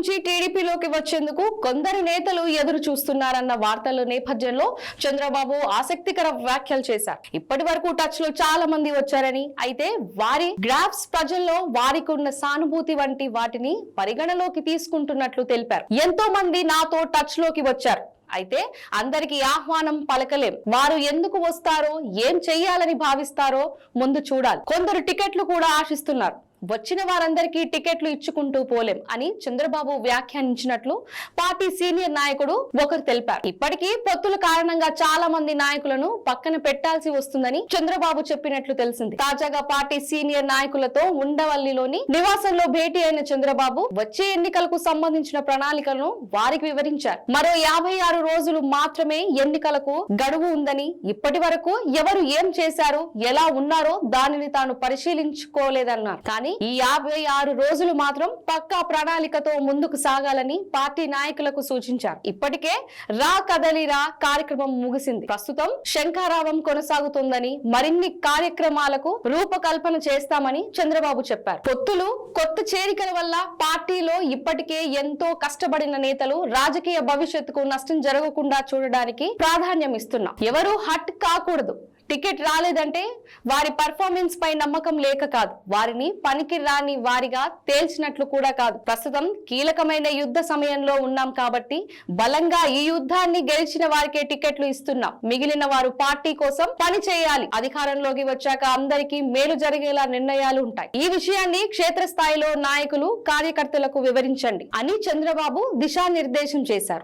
నుంచి టీడీపీలోకి వచ్చేందుకు కొందరు నేతలు ఎదురు చూస్తున్నారన్న వార్తల నేపథ్యంలో చంద్రబాబు ఆసక్తికర వ్యాఖ్యలు చేశారు. ఇప్పటి వరకు టచ్ లో చాలా మంది వచ్చారని, అయితే వారి గ్రాఫ్స్ ప్రజల్లో వారికి ఉన్న సానుభూతి వంటి వాటిని పరిగణలోకి తీసుకుంటున్నట్లు తెలిపారు. ఎంతో మంది నాతో టచ్ లోకి వచ్చారు, అయితే అందరికి ఆహ్వానం పలకలేం. వారు ఎందుకు వస్తారో, ఏం చెయ్యాలని భావిస్తారో ముందు చూడాలి. కొందరు టికెట్లు కూడా ఆశిస్తున్నారు. వచ్చిన వారందరికీ టికెట్లు ఇచ్చుకుంటూ పోలేం అని చంద్రబాబు వ్యాఖ్యానించినట్లు పార్టీ సీనియర్ నాయకుడు ఒకరు తెలిపారు. ఇప్పటికీ పొత్తుల కారణంగా చాలా మంది నాయకులను పక్కన పెట్టాల్సి వస్తుందని చంద్రబాబు చెప్పినట్లు తెలిసింది. తాజాగా పార్టీ సీనియర్ నాయకులతో ఉండవల్లిలోని నివాసంలో భేటీ అయిన చంద్రబాబు వచ్చే ఎన్నికలకు సంబంధించిన ప్రణాళికలను వారికి వివరించారు. మరో 56 రోజులు మాత్రమే ఎన్నికలకు గడువు ఉందని, ఇప్పటి వరకు ఎవరు ఏం చేశారు, ఎలా ఉన్నారో దానిని తాను పరిశీలించుకోలేదన్నారు. కానీ ఈ 56 రోజులు మాత్రం పక్కా ప్రణాళికతో ముందుకు సాగాలని పార్టీ నాయకులకు సూచించారు. ఇప్పటికే రా కదలిరా కార్యక్రమం ముగిసింది. ప్రస్తుతం శంఖారావం కొనసాగుతుందని, మరిన్ని కార్యక్రమాలకు రూపకల్పన చేస్తామని చంద్రబాబు చెప్పారు. పొత్తులు, కొత్త చేరికల వల్ల పార్టీలో ఇప్పటికే ఎంతో కష్టపడిన నేతలు రాజకీయ భవిష్యత్తుకు నష్టం జరగకుండా చూడడానికి ప్రాధాన్యం ఇస్తున్నాం. ఎవరు హట్ కాకూడదు. టికెట్ రాలేదంటే వారి పర్ఫార్మెన్స్ పై నమ్మకం లేక కాదు, వారిని పనికి రాని వారిగా తేల్చినట్లు కూడా కాదు. ప్రస్తుతం కీలకమైన యుద్ధ సమయంలో ఉన్నాం కాబట్టి బలంగా ఈ యుద్ధాన్ని గెలిచిన వారికే టికెట్లు ఇస్తున్నాం. మిగిలిన వారు పార్టీ కోసం పని చేయాలి. అధికారంలోకి వచ్చాక అందరికీ మేలు జరిగేలా నిర్ణయాలు ఉంటాయి. ఈ విషయాన్ని క్షేత్రస్థాయిలో నాయకులు, కార్యకర్తలకు వివరించండి అని చంద్రబాబు దిశానిర్దేశం చేశారు.